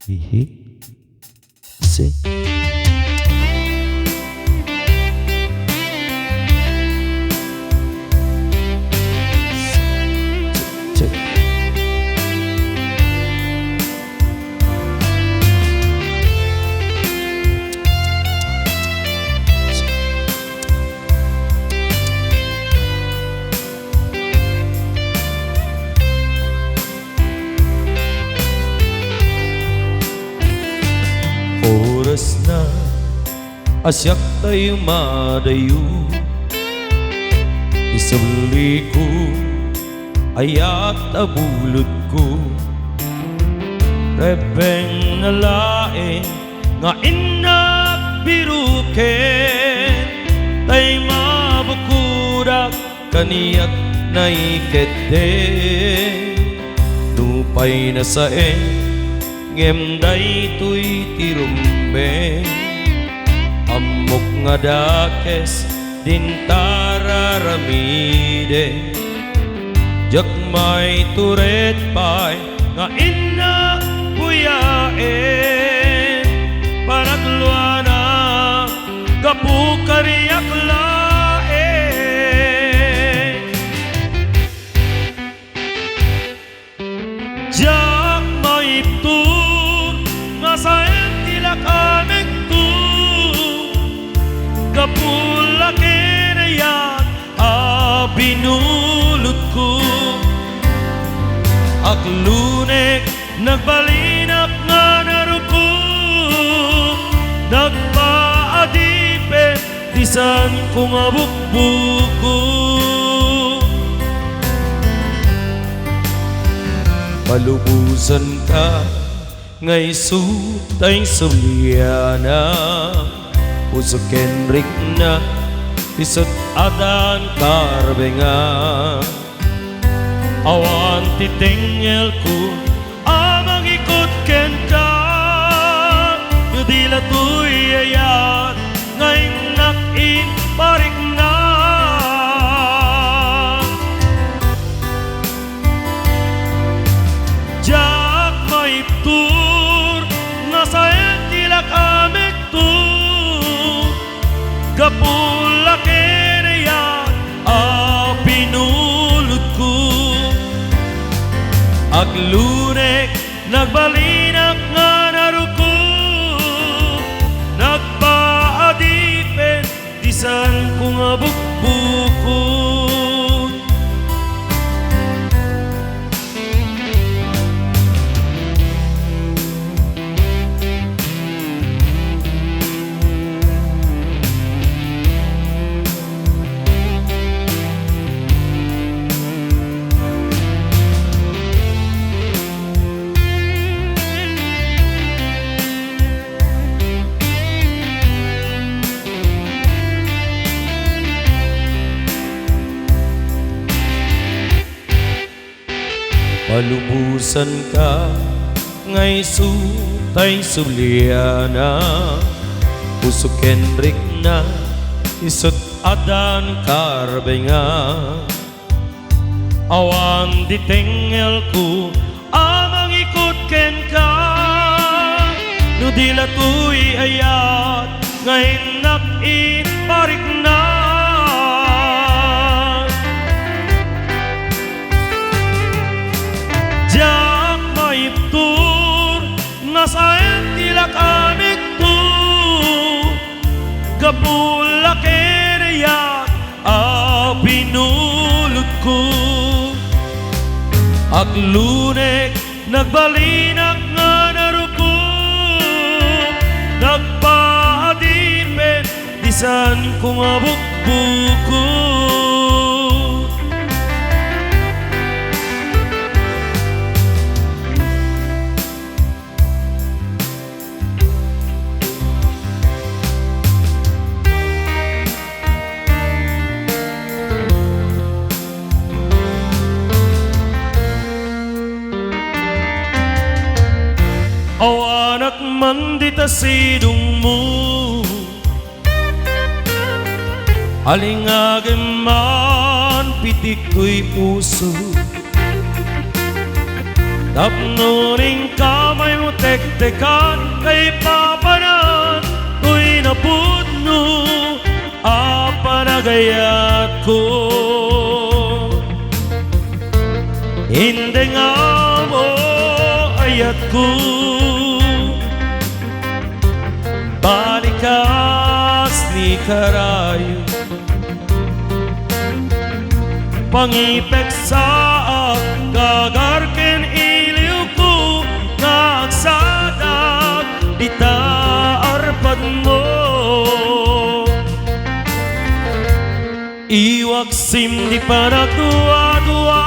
Hihi. Si. Check. Oras na asyak tayo madayo, isuli ko ayat abulod ko, rebeng nalain nga inak biruken, tay mabukurak kaniyak naikete, nupay na saeng ngemday tuy tirumbe, amok nga dakes din tararamide, jak may turet pay nga ina buyaen, panagluana kapukariyak laen, jak may saen tilak aming tu kapula kinayat binulot ko, aklunek nagbalinak nga naruko, nagpaadipe disan ko nga bukbuko, palubusan ka ngay sutay suliana, puso kenrik na isot adan karbenga, awan titingel ko amang ikot ken ka, yudila tuy ayat ngay nakin parik na, jak may kapula kinayat pinulot ko, aglunek nagbalinak nga naruko, nagpaadipen disan ko nga bukbuko, palubusan ka ngay sutay suliana, puso kenrik na isot adan karbenga, awan ditengel ko amang ikot ken ka, nudila tuy ayat ngay nakin parik na, jak may tur nasaen tilak amik tu kapula kinayat binulot ko, aklunek nagbalinak nga naruko, nagpaadipen disan ko nga bukbuko, awanak man dita sidong mo, Alingagin man pitik ko'y puso, tapnuring kamay mo tek-tekan, kay papanan ko'y napudno, apanagayat ko. Hindi nga mo ayat ko, balikas ni karayo, pangipek sa gagarken iliw ko, nga agsadag dita arpad mo. Iwag sim di pa nagduwa-duwa,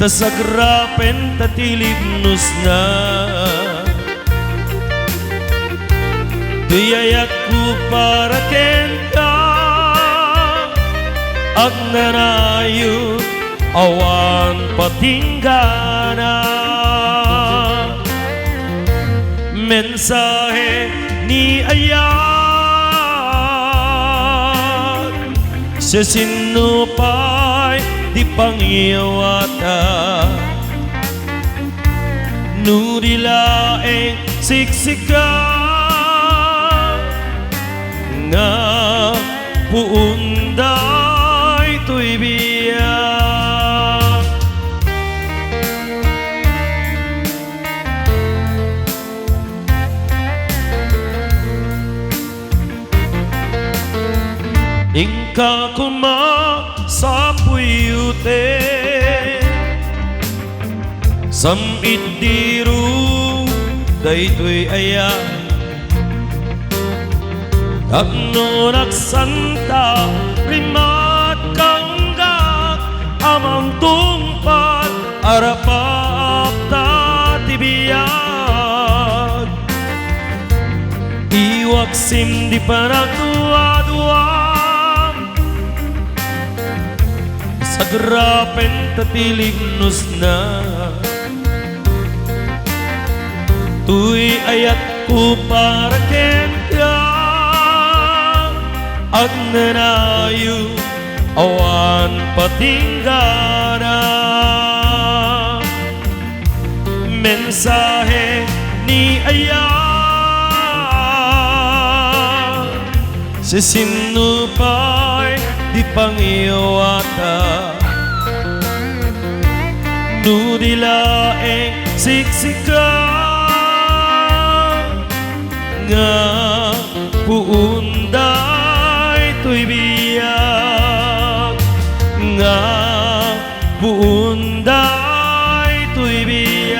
tasagrapen tatilibnos na, tuyayat ko para ken ka, at nanayo awan patinggana. Mensahe ni ayat sa sinupay di pangiwata, nudilaeng siksika nga puunday to'y biyak. Ingka kuma sa puyute, samit diru daytoy ayan, tapno nagsanta rimat kanggak, amang tungpat arapap tatibiyag. Iwag sim di pa nagduwa-duwa, sagrapen tatilignos na, tuy ayat ko para ken ka, at nanayo awan patinggana. Mensahe ni ayat sa sinupay di pangiwata, nudilaeng siksika nga puunday to'y biyak, nga puunday to'y biyak.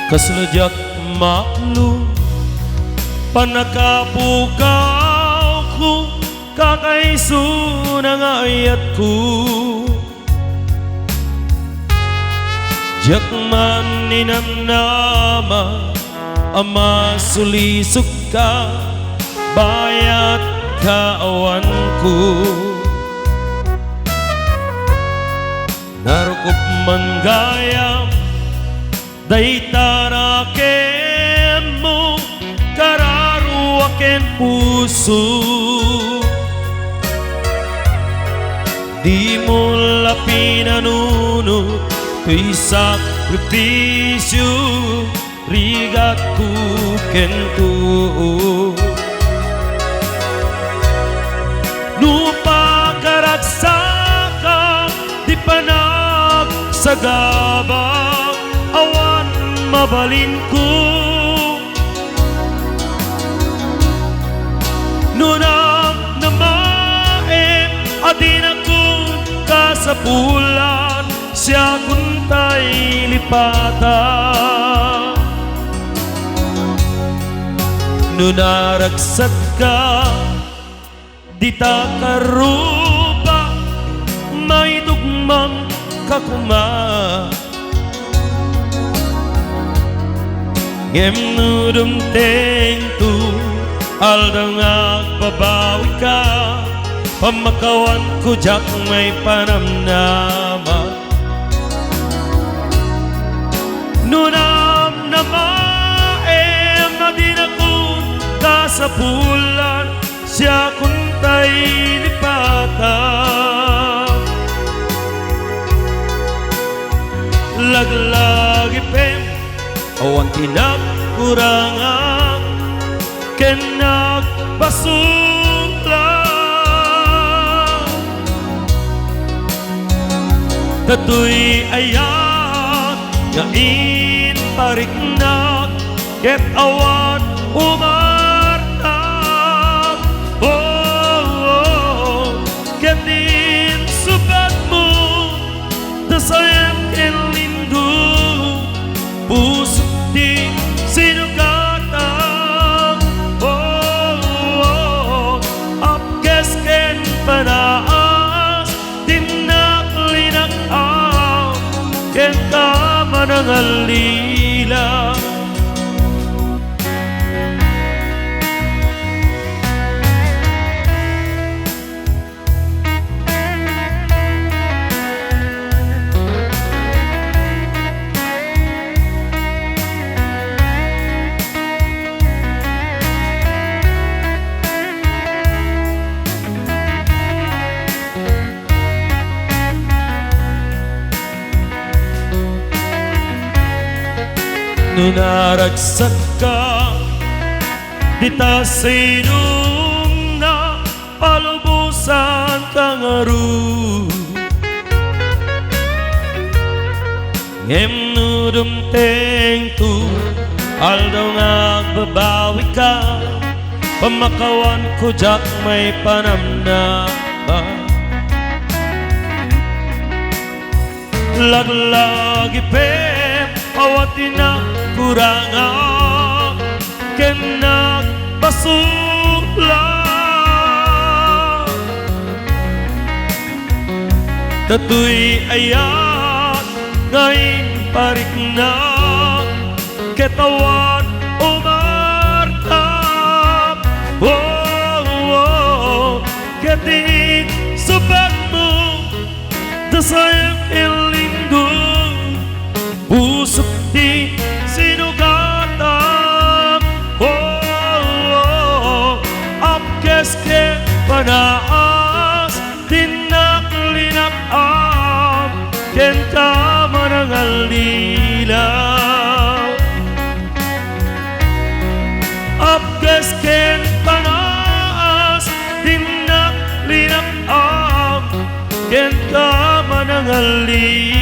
Kasulajak maklum panakapukaw ko, kakaiso ng ayat ko, jakman ninamnama ama sulisok ka, bayat kaawan ko, narukop man gayam daytaraken mo, kararuaken puso, di mo lapinanuno to'y sakripisyo, rigat ko kento. Nupakaragsaka di panagsagabang, awan mabalin ko, nunang namae adin akong kasapulan, siya kuntay lipata. Nunaragsat ka di ta karuba, may tugmang kakuma, Ngemnudum tengtu aldang agbabawi ka pamakawan ko jak may panamnama nunam nama madinakun kasapulan siya kuntay lipata laglagi pem awan tinagkurangan kenagpasulan tatoy ayat ngain pariknak ket awan umartap ket din subat mo dasayang kelindu puso di sinugatan apkes ken panaas tinaklinak ken kamanangalila nunaragsak ka di ta sinong na palubusan kang aru ngemnudum tengtu aldaw nagbabawi ka pamakawan ko jak may panamnama laglagi pem awatin na kurangan kenagpasulan tatoy ayat ngain pariknak ketawan umartap ketik subat mo dasayang ilindu pusok di sinugatan apkes ke panaas tinaklinak ken kamanangalila apkes ken panaas tinaklinak ken kamanangalila